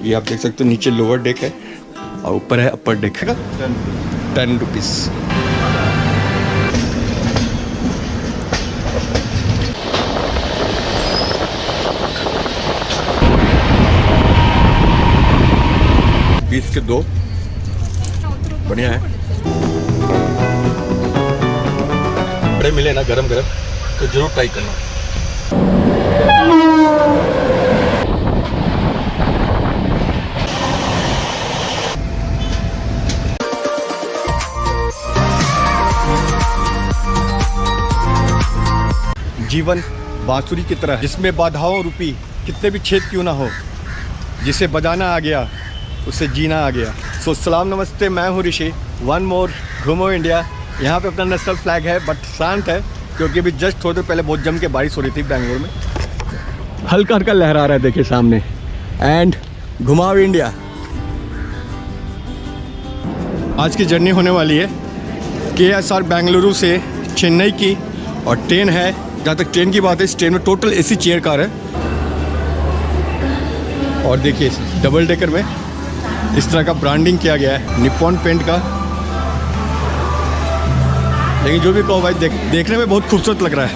ये आप देख सकते हो, नीचे लोअर डेक है और ऊपर है अपर डेक है। 10 रुपीज़। बीस के 2 बढ़िया है। बड़े मिले ना गरम गरम तो जरूर ट्राई करना। जीवन बांसुरी की तरह जिसमें बाधाओं रूपी कितने भी छेद क्यों ना हो, जिसे बजाना आ गया उससे जीना आ गया। सो सलाम नमस्ते, मैं हूँ ऋषि। वन मोर घूमो इंडिया। यहाँ पे अपना नेशनल फ्लैग है बट शांत है क्योंकि अभी जस्ट थोड़ी देर पहले बहुत जम के बारिश हो रही थी बेंगलोर में। हल्का हल्का लहरा रहा है देखिए सामने। एंड घुमाओ इंडिया। आज की जर्नी होने वाली है KSR बेंगलुरु से चेन्नई की और ट्रेन है। जहाँ तक ट्रेन की बात है, इस ट्रेन में टोटल AC चेयर कार है और देखिए डबल डेकर में इस तरह का ब्रांडिंग किया गया है निप्पॉन पेंट का। लेकिन जो भी कहो भाई देखने में बहुत खूबसूरत लग रहा है।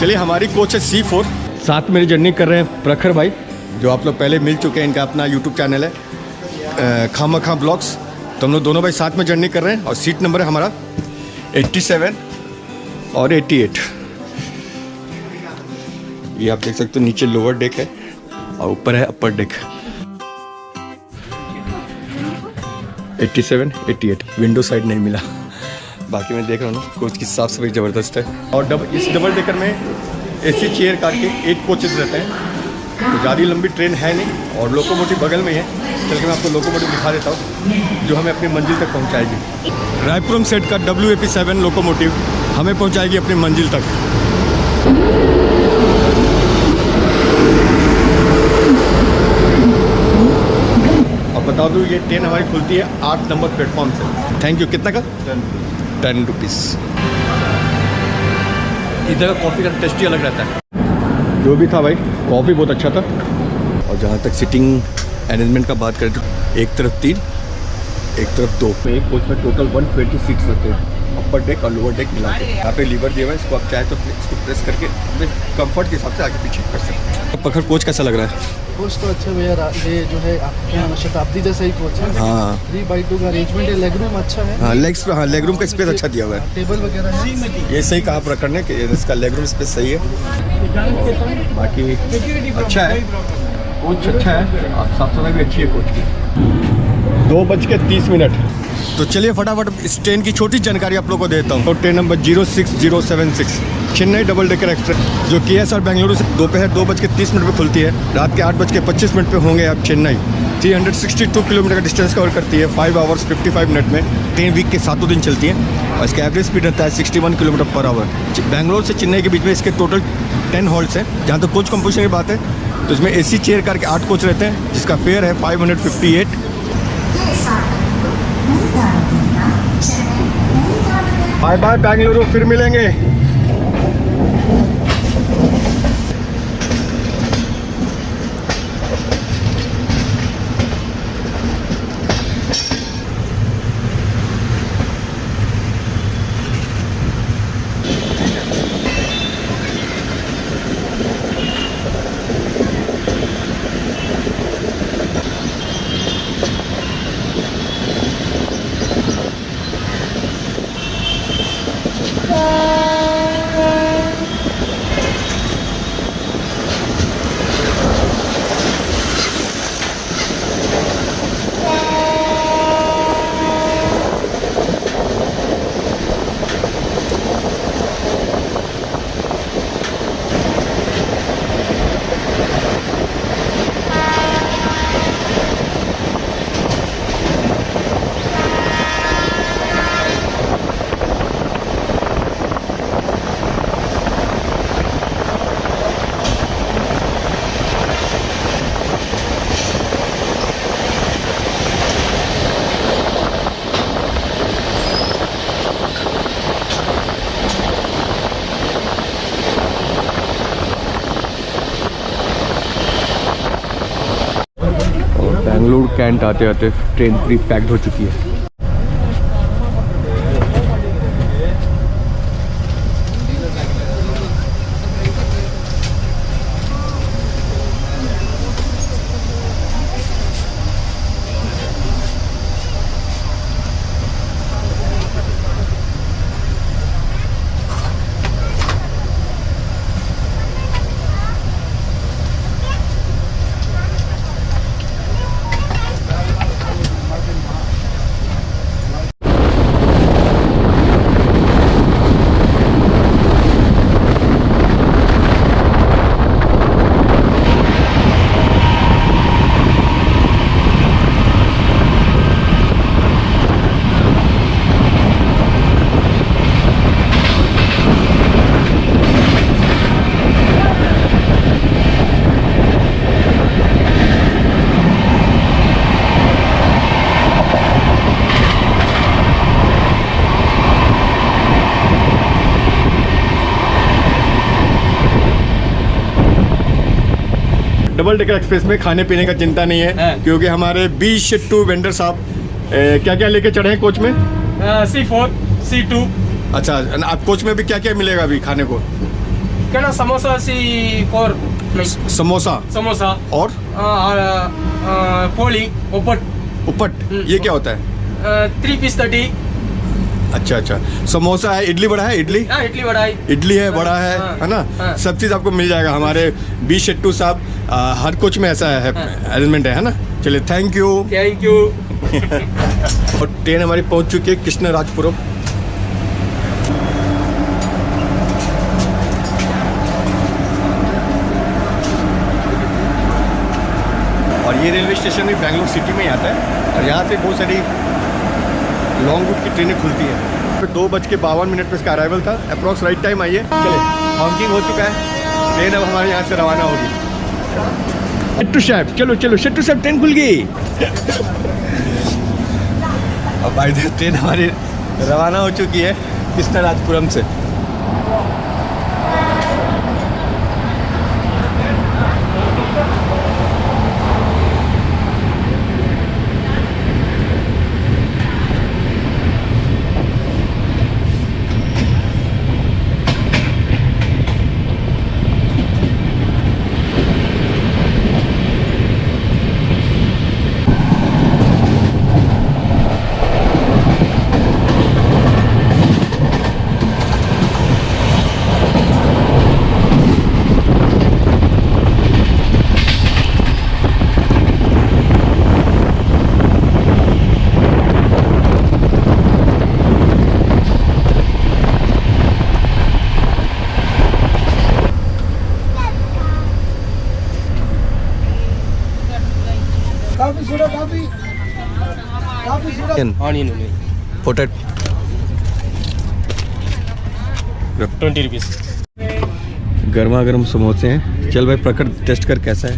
चलिए, हमारी कोच है C4। साथ मेरी जर्नी कर रहे हैं प्रखर भाई, जो आप लोग पहले मिल चुके हैं। इनका अपना YouTube चैनल है खामा ब्लॉग्स। तो हम लोग दोनों भाई साथ में जर्नी कर रहे हैं और सीट नंबर है हमारा 87 और 88। ये आप देख सकते हो, नीचे लोअर डेक है और ऊपर है अपर डेक। 87, 88 विंडो साइड नहीं मिला। बाकी मैं देख रहा हूँ ना, कोच की साफ सफाई ज़बरदस्त है। और इस डबल डेकर में AC चेयर कार के 8 कोचेज रहते हैं। तो ज़्यादा लंबी ट्रेन है नहीं और लोकोमोटिव बगल में ही है। चल के मैं आपको लोकोमोटिव दिखा देता हूँ जो हमें अपनी मंजिल तक पहुँचाएगी। रायपुरम सेट का WAP7 लोकोमोटिव हमें पहुँचाएगी अपनी मंजिल तक। अब बता दूँ, ये ट्रेन हमारी खुलती है 8 नंबर प्लेटफॉर्म से। Thank you. कितना का? 10 रुपीज़। इधर का कॉफ़ी का टेस्ट ही अलग रहता है। जो भी था भाई, कॉफ़ी बहुत अच्छा था। और जहाँ तक सिटिंग अरेंजमेंट का बात करें तो एक तरफ 3 एक तरफ 2 में एक कोच में टोटल 120 सीट्स रहते हैं, अपर डेक और लोअर डेक मिला के। यहाँ पे लीवर दिया हुआ है, इसको आप चाहे तो इसको प्रेस करके अपने कंफर्ट के हिसाब से आगे पीछे कर सकते हैं। प्रखर कोच कैसा लग रहा है? कोच तो अच्छा भैया, ये जो है आपके यहाँ शताब्दी जैसा ही कोच है। हाँ, 3x2 का अरेंजमेंट है। लेग रूम अच्छा है। हाँ लेग रूम का स्पेस अच्छा दिया हुआ है। टेबल वगैरह है। ये सही कहा प्रखर ने कि इसका लेग रूम स्पेस सही है। बाकी अच्छा है, कोच अच्छा है और साफ सफाई भी अच्छी है कोच की। 2:30। तो चलिए फटाफट इस ट्रेन की छोटी जानकारी आप लोगों को देता हूँ। तो train number 06076 Chennai double decker express जो KSR बेंगलुरु से दोपहर 2:30 पे खुलती है। रात के 8:25 पे होंगे आप चेन्नई। 362 किलोमीटर का डिस्टेंस कवर करती है 5 आवर्स 55 मिनट में। ट्रेन वीक के 7 दिन चलती है और इसका एवरेज स्पीड रहता है 61 किलोमीटर पर आवर। बेंगलोर से चेन्नई के बीच में इसके टोटल 10 हॉल्ट्स हैं। जहाँ तक कोच कंपोजिशन की बात है तो इसमें AC चेयर कार के 8 कोच रहते हैं, जिसका फेयर है 558। बाय बाय बेंगलुरु, फिर मिलेंगे। बेंगलुरु कैंट आते आते ट्रेन पूरी पैक्ड हो चुकी है। डबल डेकर एक्सप्रेस में खाने पीने का चिंता नहीं है, क्योंकि हमारे 20 शिट्टू वेंडर साहब क्या क्या लेके चढ़े हैं कोच में? C4, C2। अच्छा, आप कोच में भी क्या क्या मिलेगा अभी खाने को? क्या ना, समोसा C4 में। समोसा और पोली उपट ये क्या होता है? 3 पीस 30। अच्छा, समोसा है, इडली बड़ा है, इडली बड़ा है, इडली है, बड़ा है ना? सब चीज़ आपको मिल जाएगा। हमारे 20 शिट्टू साहब हर कोच में ऐसा है अरेंजमेंट है ना? चलिए, थैंक यू। और ट्रेन हमारी पहुंच चुकी है कृष्णराजपुरम। और ये रेलवे स्टेशन भी बेंगलुरु सिटी में ही आता है, और यहाँ से बहुत सारी लॉन्ग रूट की ट्रेनें खुलती है। फिर 2:52 पे इसका अराइवल था, अप्रॉक्स राइट टाइम आई है। चले, हॉकिंग हो चुका है, ट्रेन अब हमारे यहाँ से रवाना होगी। शिट्टू साहब, चलो शिट्टू साहब, ट्रेन खुल गई। अब भाई ट्रेन हमारी रवाना हो चुकी है कृष्णराजपुरम से। Onion potato 20 rupees. गर्मा गर्म समोसे हैं। चल भाई, प्रखर टेस्ट कर कैसा है।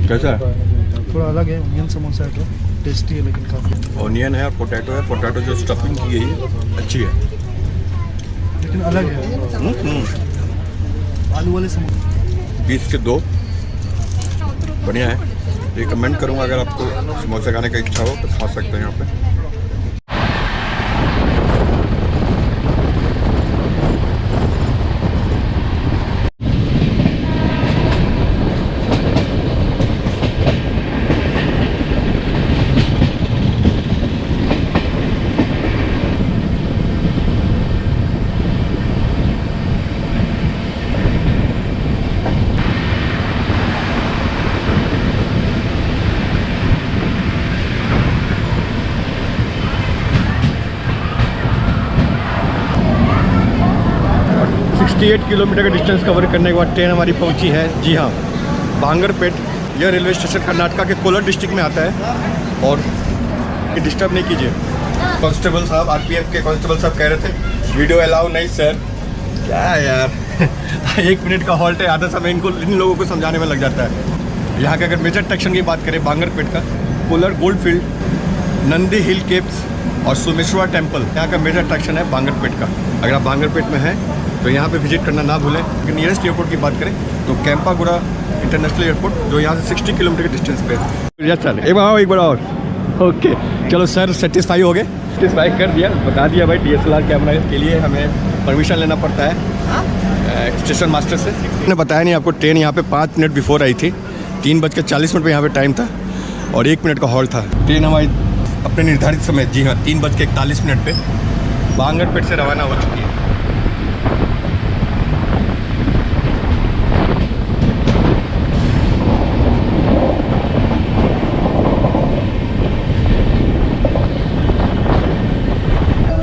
कैसा है? थोड़ा अलग है, ऑनियन समोसा है तो टेस्टी है, लेकिन काफ़ी ऑनियन है और पोटैटो है। पोटैटो जो स्टफिंग की गई है अच्छी है, लेकिन अलग है। आलू वाले समोसे 20 के 2 बढ़िया है। रिकमेंड करूँगा, अगर आपको समोसा खाने का इच्छा हो तो खा सकते हैं यहाँ पे। किलोमीटर का डिस्टेंस कवर करने के बाद ट्रेन हमारी पहुंची है, जी हाँ, बांगरपेट। यह रेलवे स्टेशन कर्नाटका के कोलार डिस्ट्रिक्ट में आता है। और डिस्टर्ब नहीं कीजिए। कांस्टेबल साहब, आरपीएफ के कांस्टेबल साहब कह रहे थे वीडियो अलाउ नहीं सर। क्या यार 1 मिनट का हॉल्ट है, आधा समय इन लोगों को समझाने में लग जाता है। यहाँ के अगर मेजर अट्रैक्शन की बात करें बांगरपेट का, कोलार गोल्ड फील्ड, नंदी हिल केव्स और सोमेश्वर टेम्पल यहाँ का मेजर अट्रैक्शन है बांगरपेट का। अगर आप बांगरपेट में हैं तो यहाँ पे विजिट करना ना भूलें। अगर नियरेस्ट एयरपोर्ट की बात करें तो कैंपागुड़ा इंटरनेशनल एयरपोर्ट जो यहाँ से 60 किलोमीटर के डिस्टेंस पे है। यस सर, एक बार और। ओके चलो सर, सेटिस्फाई हो गए? सेटिस्फाई कर दिया, बता दिया भाई DSLR कैमरा के लिए हमें परमिशन लेना पड़ता है स्टेशन मास्टर से। मैंने बताया नहीं आपको, ट्रेन यहाँ पे 5 मिनट बिफोर आई थी। 3:40 पे यहाँ पे टाइम था और 1 मिनट का हॉल्ट था। ट्रेन हमारी अपने निर्धारित समय, जी हाँ, 3:41 पे बांगरपेट से रवाना हो चुकी है।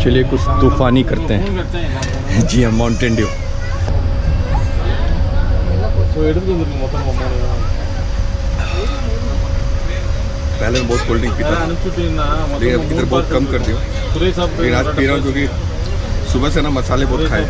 चलिए कुछ तूफानी करते हैं। जी हाँ, माउंटेन ड्यू। पहले मैं बहुत कोल्ड ड्रिंक पीता था, लेकिन अब इधर बहुत कम कर दिया। लेकिन आज पी रहा हूँ क्योंकि सुबह से ना मसाले बहुत खाए।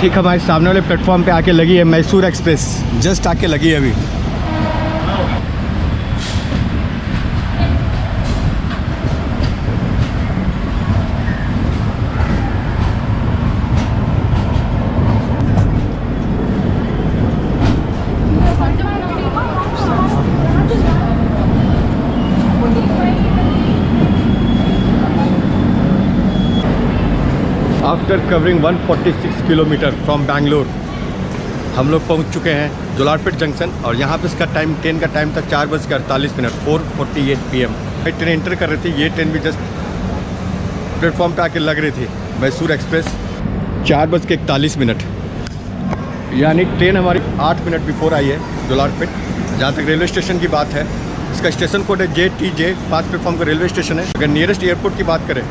ठीक हमारे सामने वाले प्लेटफॉर्म पे आके लगी है मैसूर एक्सप्रेस, जस्ट आके लगी है अभी। After covering 146 kilometre from Bangalore हम लोग पहुंच चुके हैं जोलारपेट जंक्शन। और यहाँ पे इसका टाइम, ट्रेन का टाइम था 4:48, 4:48 PM। ट्रेन एंटर कर रही थी, ये ट्रेन भी जस्ट प्लेटफॉर्म पे आके लग रही थी, मैसूर एक्सप्रेस। 4:41, यानी ट्रेन हमारी 8 मिनट बिफोर आई है जोलारपेट। जहाँ तक रेलवे स्टेशन की बात है, इसका स्टेशन कोड है JTJ, 5 प्लेटफॉर्म का रेलवे स्टेशन है। अगर नियरेस्ट एयरपोर्ट की बात करें,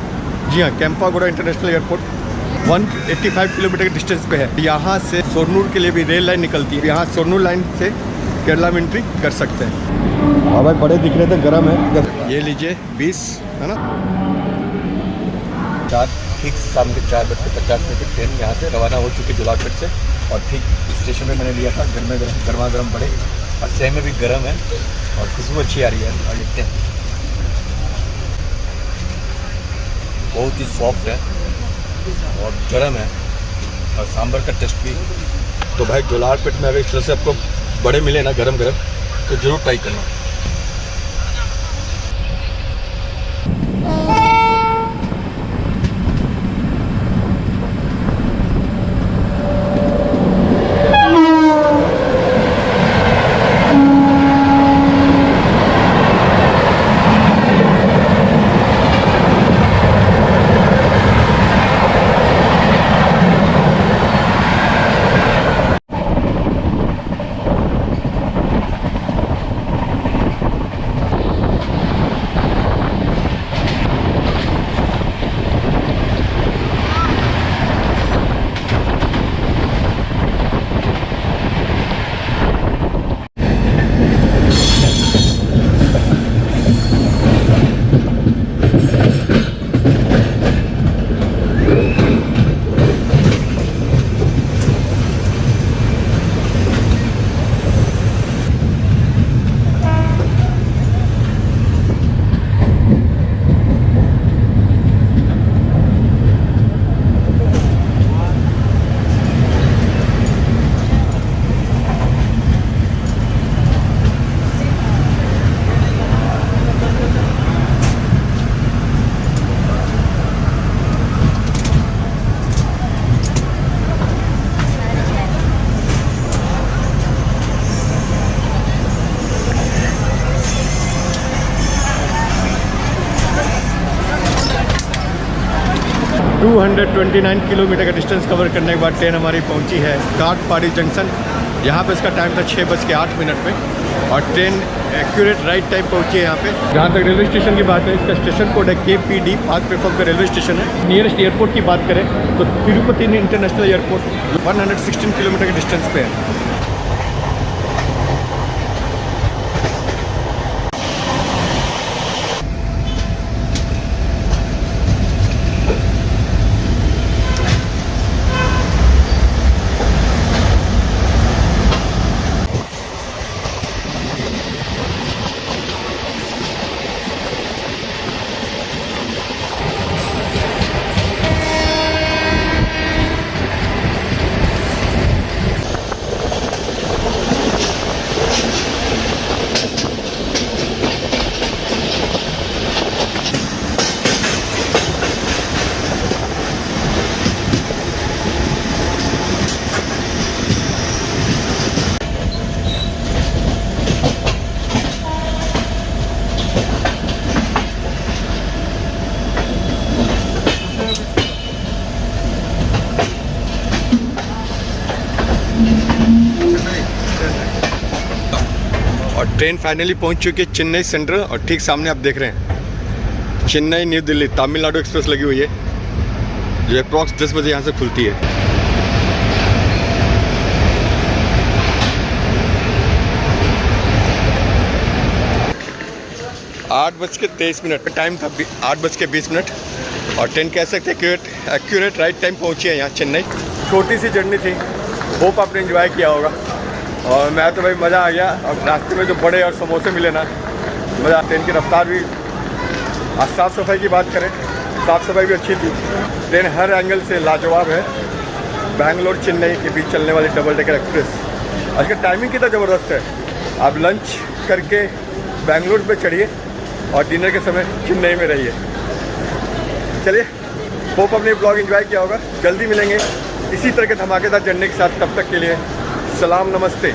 जी हाँ, कैंपागुड़ा इंटरनेशनल एयरपोर्ट 185 किलोमीटर के डिस्टेंस पे है। यहाँ से सोरनूर के लिए भी रेल लाइन निकलती है, यहाँ सोरनूर लाइन से केरला में एंट्री कर सकते हैं। हाँ भाई, बड़े दिख रहे थे, गर्म है। ये लीजिए 20, है ना। ठीक शाम के 4:50 की ट्रेन यहाँ से रवाना हो चुकी जोलारपेट से। और ठीक स्टेशन में मैंने लिया था, गर्मा गर्म पड़े और सेम में भी गर्म है और खुशबू अच्छी आ रही है। और देखते हैं, बहुत ही सॉफ्ट है और गर्म है और सांभर का टेस्ट भी। तो भाई जोलारपेट में अगर इस तरह से आपको बड़े मिले ना गरम गरम, तो ज़रूर ट्राई करना। 229 किलोमीटर का डिस्टेंस कवर करने के बाद ट्रेन हमारी पहुंची है काठपाड़ी जंक्शन। यहाँ पे इसका टाइम था 6:08 पे और ट्रेन एक्यूरेट राइट टाइम पहुंची है यहाँ पे। जहाँ तक रेलवे स्टेशन की बात है, इसका स्टेशन कोड है KPD, 5 प्लेटफॉर्म का रेलवे स्टेशन है। नियरेस्ट एयरपोर्ट की बात करें तो तिरुपति इंटरनेशनल एयरपोर्ट 116 किलोमीटर के डिस्टेंस पे है। और ट्रेन फाइनली पहुंच चुकी है चेन्नई सेंट्रल और ठीक सामने आप देख रहे हैं चेन्नई न्यू दिल्ली तमिलनाडु एक्सप्रेस लगी हुई है जो अप्रॉक्स 10 बजे यहाँ से खुलती है। आठ बज के 23 मिनट टाइम था, 8:20 और ट्रेन कह सकते हैं एक्यूरेट राइट टाइम पहुंची है यहाँ चेन्नई। छोटी सी जर्नी थी, होप आपने एंजॉय किया होगा और मैं तो भाई मज़ा आ गया। और रास्ते में जो बड़े और समोसे मिले ना, मज़ा। ट्रेन की रफ्तार भी, आज साफ़ सफाई की बात करें, साफ़ सफाई भी अच्छी थी। ट्रेन हर एंगल से लाजवाब है। बैंगलोर चेन्नई के बीच चलने वाली डबल डेकर एक्सप्रेस। आज का टाइमिंग कितना ज़बरदस्त है। आप लंच करके बैंगलोर पे चढ़िए और डिनर के समय चेन्नई में रहिए। चलिए, होप अपने ब्लॉग एंजॉय किया होगा। जल्दी मिलेंगे इसी तरह के धमाकेदार जर्नी के साथ। तब तक के लिए सलाम, नमस्ते।